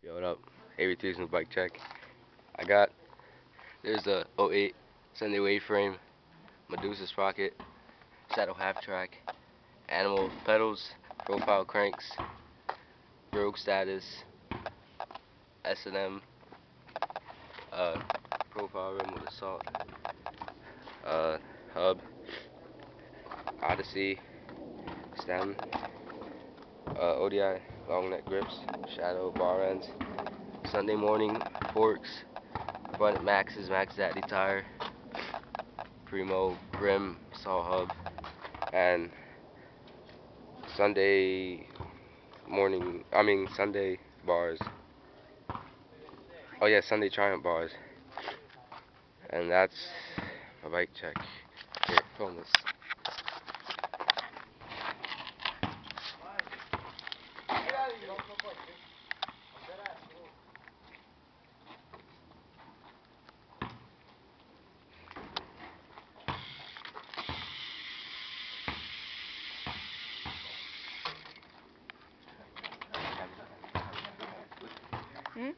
Yo, what up? AV3's new bike check. There's a '08 Sunday wave frame, MADUSA sprocket, saddle half track, animal pedals, profile cranks, rogue status, S&M, profile rim with assault, hub, Odyssey, stem, ODI, long neck grips, shadow, bar ends, Sunday morning forks, front MAXXIS, Max Daddy tire, PRIMO rim, saw hub, and Sunday bars. Oh yeah, Sunday Triumph bars. And that's my bike check. Here, film this. Hmm?